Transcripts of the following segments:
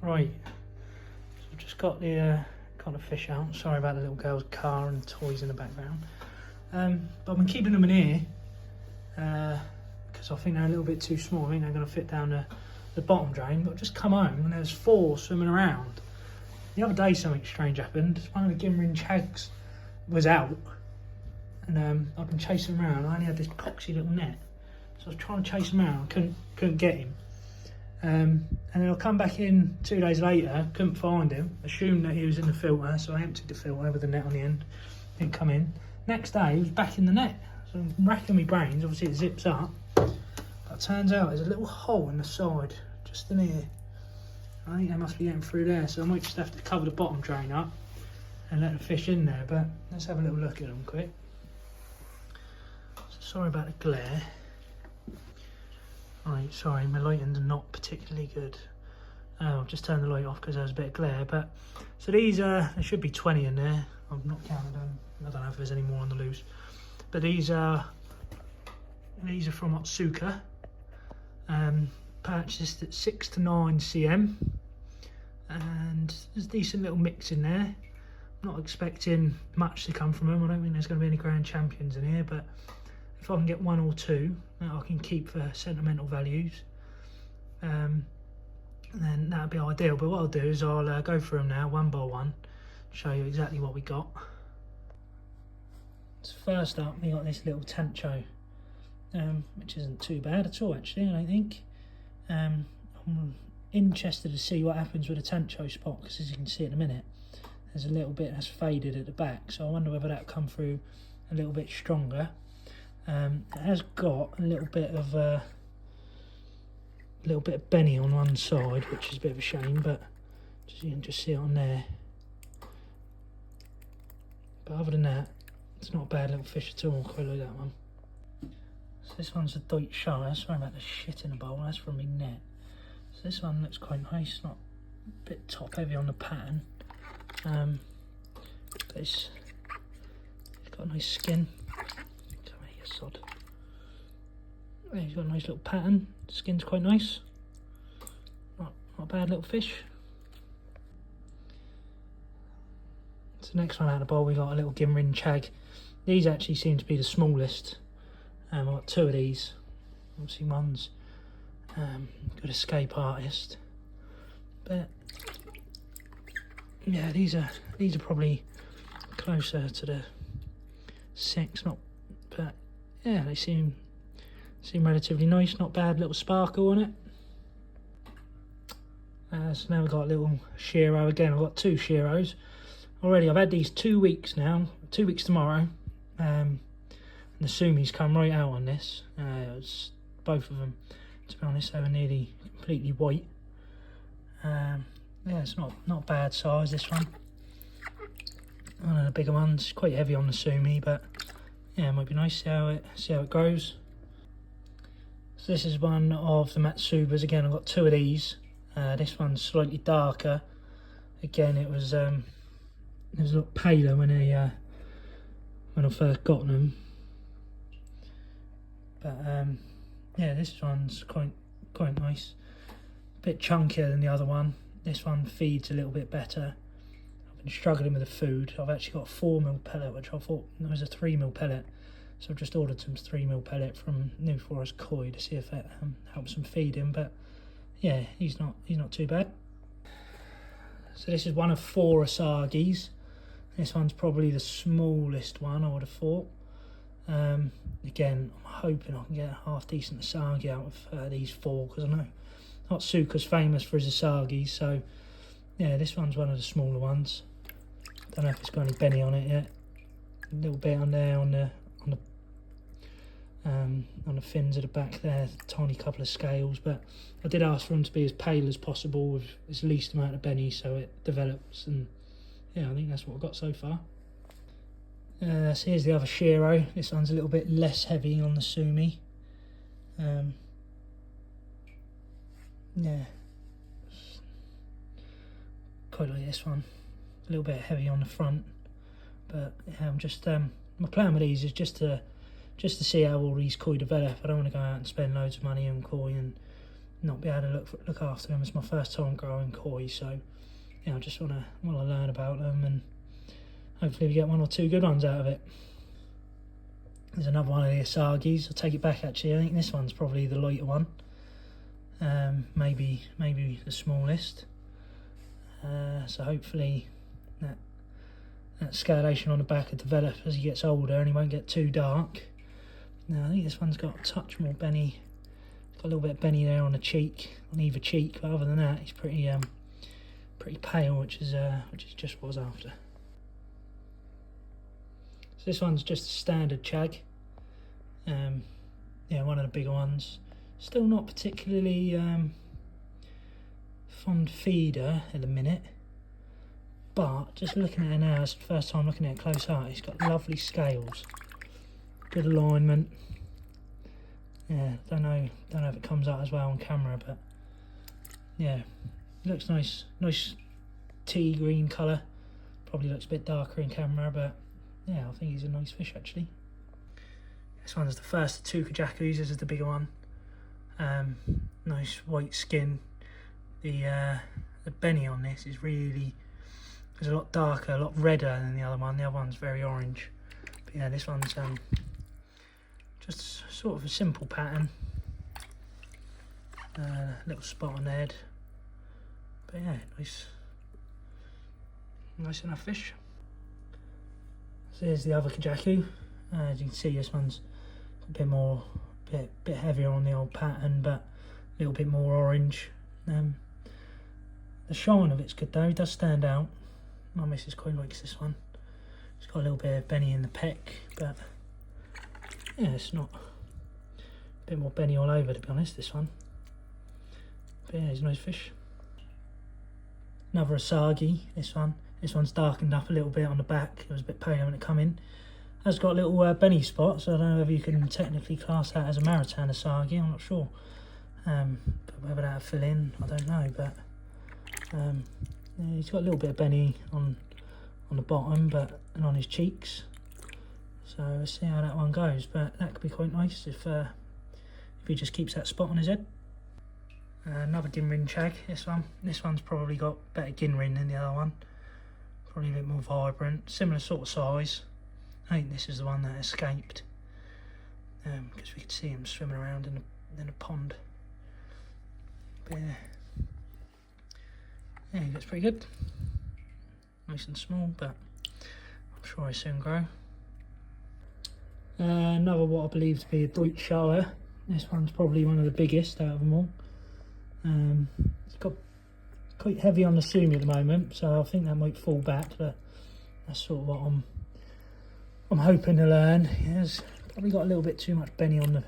Right, so I've just got the fish out. Sorry about the little girl's car and toys in the background. But I've been keeping them in here because I think they're a little bit too small. I think they're going to fit down the bottom drain. But I've just come home and there's 4 swimming around. The other day something strange happened. One of the Gimrin chags was out and I've been chasing him around. I only had this poxy little net, so I was trying to chase him around, couldn't get him. And then I come back in 2 days later, couldn't find him, assumed that he was in the filter, so I emptied the filter with the net on the end, didn't come in. Next day he was back in the net, so I'm racking my brains. Obviously it zips up, but it turns out there's a little hole in the side, just in here. I think they must be getting through there, so I might just have to cover the bottom drain up and let the fish in there. But let's have a little look at them quick. So sorry about the glare. Right, sorry, my lighting's not particularly good. I've just turned the light off because there was a bit of glare. But so these there should be 20 in there. I've not counted them. I don't know if there's any more on the loose. But these are from Otsuka. Purchased at 6 to 9 cm, and there's a decent little mix in there. Not expecting much to come from them. I don't think there's going to be any grand champions in here, but if I can get 1 or 2 that I can keep for sentimental values, then that'd be ideal. But what I'll do is I'll go through them now one by one, show you exactly what we got. So first up, we got this little tancho, which isn't too bad at all actually, I don't think. I'm interested to see what happens with the tancho spot, because as you can see in a minute, there's a little bit that's faded at the back, so I wonder whether that'll come through a little bit stronger. It has got a little bit of benny on one side, which is a bit of a shame, but you can just see it on there. But other than that, it's not a bad little fish at all. Quite like that one. So this one's a Deutsche Schar. Sorry about the shit in the bowl, that's from my net. So this one looks quite nice, not a bit top heavy on the pattern. It's got a nice skin. Come here, you sod. He's got a nice little pattern. Skin's quite nice. Not a bad little fish. So next one out of the bowl, we got a little Gimrin chag. These actually seem to be the smallest. I've got 2 of these. Obviously one's good escape artist, but yeah, these are probably closer to the 6, but yeah, they seem relatively nice. Not bad little sparkle on it. So now we've got a little Shiro again. I've got 2 Shiros already. I've had these 2 weeks now, 2 weeks tomorrow. And the Sumi's come right out on this. It was both of them, to be honest, they were nearly completely white. Yeah, it's not bad size, this one. One of the bigger ones, quite heavy on the Sumi, but yeah, it might be nice to see how it grows. So this is one of the Matsubas. Again, I've got 2 of these. This one's slightly darker. Again, it was a lot paler when I first got them. But yeah, this one's quite nice. A bit chunkier than the other one. This one feeds a little bit better. I've been struggling with the food. I've actually got a 4mm pellet, which I thought was a 3mm pellet. So I've just ordered some 3mm pellet from New Forest Koi to see if that helps him feed him. But yeah, he's not too bad. So this is one of 4 Asagis. This one's probably the smallest one, I would have thought. Again, I'm hoping I can get a half decent Asagi out of these 4, because I know Otsuka's famous for his Asagis, so yeah, this one's one of the smaller ones. Don't know if it's got any benny on it yet. A little bit on there on the fins at the back there, a tiny couple of scales, but I did ask for them to be as pale as possible with as least amount of benny so it develops, and yeah, I think that's what I've got so far. So here's the other Shiro. This one's a little bit less heavy on the Sumi. Yeah, quite like this one. A little bit heavy on the front, but yeah, I'm just my plan with these is just to see how all these koi develop. I don't want to go out and spend loads of money on koi and not be able to look after them. It's my first time growing koi, so yeah, I just want to learn about them, and hopefully we get 1 or 2 good ones out of it. There's another one of the asagis. I'll take it back actually. I think this one's probably the lighter one. Maybe the smallest. So hopefully that scalation on the back will develop as he gets older and he won't get too dark. Now I think this one's got a touch more benny. Got a little bit of benny there on the cheek, on either cheek, but other than that he's pretty pale, which is just what I was after. So this one's just a standard chag. Yeah, one of the bigger ones. Still not particularly fond feeder at the minute, but just looking at it now, it's the first time looking at it close up. It's got lovely scales, good alignment. Yeah, don't know if it comes out as well on camera, but yeah, it looks nice tea green colour. Probably looks a bit darker in camera, but yeah, I think he's a nice fish actually. This one's the first of 2 kajakus. This is the bigger one. Nice white skin. The benny on this is a lot darker, a lot redder than the other one. The other one's very orange. But yeah, this one's just sort of a simple pattern. Little spot on the head. But yeah, nice enough fish. So here's the other kajaku. As you can see, this one's a bit heavier on the old pattern, but a little bit more orange. The shine of it's good though, it does stand out. My missus quite likes this one. It's got a little bit of benny in the peck, but yeah, it's not a bit more benny all over, to be honest, this one. But yeah, it's a nice fish. Another asagi, this one's darkened up a little bit on the back. It was a bit paler when it come in. Has got little benny spots. I don't know whether you can technically class that as a maritime asagi, I'm not sure. But whether that'll fill in, I don't know. But yeah, he's got a little bit of benny on the bottom, and on his cheeks. So let's see how that one goes. But that could be quite nice if he just keeps that spot on his head. Another ginrin chag. This one's probably got better ginrin than the other one. Probably a bit more vibrant, similar sort of size. I think this is the one that escaped, because we could see him swimming around in a pond. But yeah, he looks pretty good. Nice and small, but I'm sure he'll soon grow. Another what I believe to be a Deutsche shower. This one's probably one of the biggest out of them all. It's got quite heavy on the sumi at the moment, so I think that might fall back, but that's sort of what I'm hoping to learn. It's probably got a little bit too much benny on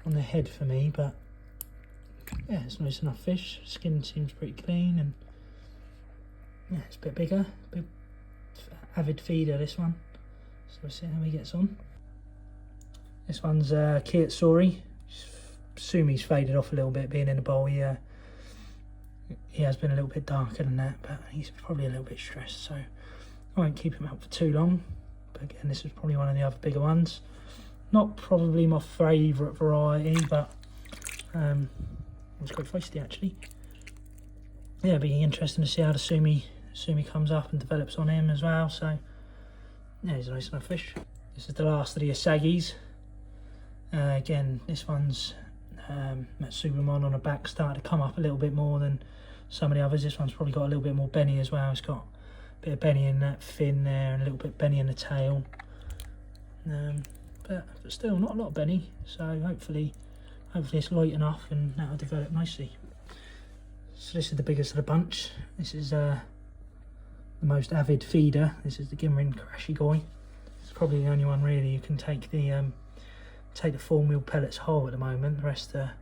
the head for me, but yeah, it's nice enough fish. Skin seems pretty clean, and yeah, it's a bit bigger. Big avid feeder, this one. So we'll see how he gets on. This one's Kiyotsuori. Sumi's faded off a little bit being in the bowl. He has been a little bit darker than that, but he's probably a little bit stressed, so I won't keep him out for too long. But again, this is probably one of the other bigger ones. Not probably my favourite variety, but it's quite feisty actually. Yeah, it'll be interesting to see how the sumi comes up and develops on him as well. So yeah, he's a nice enough fish. This is the last of the asagis. Again, this one's Matsubamon on the back started to come up a little bit more than some of the others. This one's probably got a little bit more benny as well. It's got a bit of benny in that fin there and a little bit of benny in the tail. But still not a lot of benny, so hopefully it's light enough and that'll develop nicely. So this is the biggest of the bunch. This is the most avid feeder. This is the Ginrin Karashigoi. It's probably the only one really you can take the full meal pellets whole at the moment. The rest are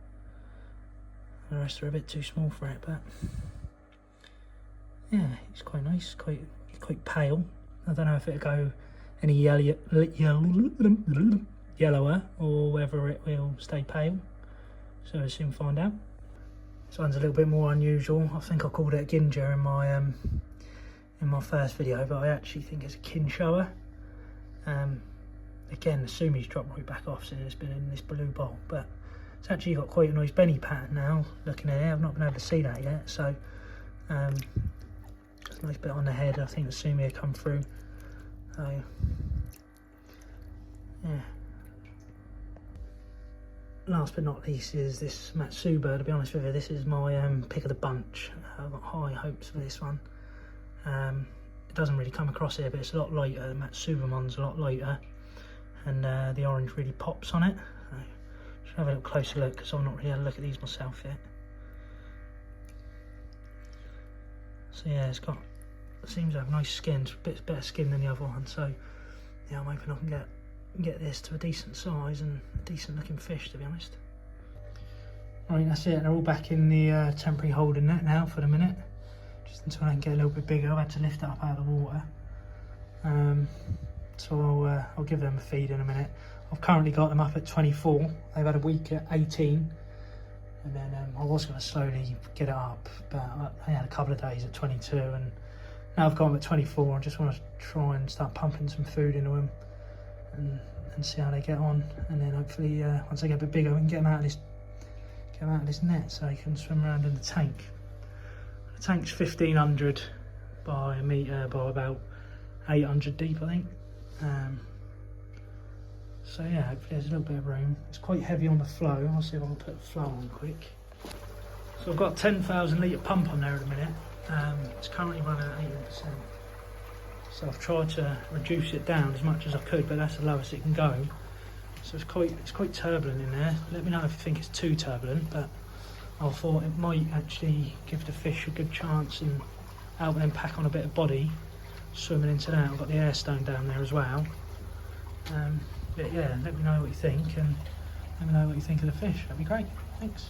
a bit too small for it, but yeah, it's quite nice, quite pale. I don't know if it'll go any yellower or whether it will stay pale, so we'll soon find out. This one's a little bit more unusual. I think I called it a ginger in my first video, but I actually think it's a kinshower. Again, the sumi's dropped right back off since it's been in this blue bowl, but It's actually got quite a nice belly pattern now, looking at it. I've not been able to see that yet, so there's a nice bit on the head. I think the sumi will come through. So yeah. Last but not least is this Matsuba. To be honest with you, this is my pick of the bunch. I've got high hopes for this one. It doesn't really come across here, but it's a lot lighter. The Matsubamon's a lot lighter, and the orange really pops on it. So just have a little closer look, because I've not really had a look at these myself yet. So yeah, it seems to have nice skin. It's a bit better skin than the other one. So yeah, I'm hoping I can get this to a decent size and a decent looking fish, to be honest. Right, that's it. They're all back in the temporary holding net now for the minute, just until I can get a little bit bigger. I've had to lift it up out of the water, so I'll give them a feed in a minute. I've currently got them up at 24. They've had a week at 18, and then I was going to slowly get it up, but I had a couple of days at 22, and now I've got them at 24. I just want to try and start pumping some food into them and see how they get on, and then hopefully once they get a bit bigger we can get them out of this net so they can swim around in the tank. The tank's 1500 by a metre by about 800 deep, I think. So yeah, hopefully there's a little bit of room. It's quite heavy on the flow. I'll see if I can put the flow on quick. So I've got a 10,000 litre pump on there at the minute. It's currently running at 80%. So I've tried to reduce it down as much as I could, but that's the lowest it can go. So it's quite turbulent in there. Let me know if you think it's too turbulent, but I thought it might actually give the fish a good chance and help them pack on a bit of body swimming into that. I've got the air stone down there as well. But yeah, let me know what you think, and let me know what you think of the fish. That'd be great. Thanks.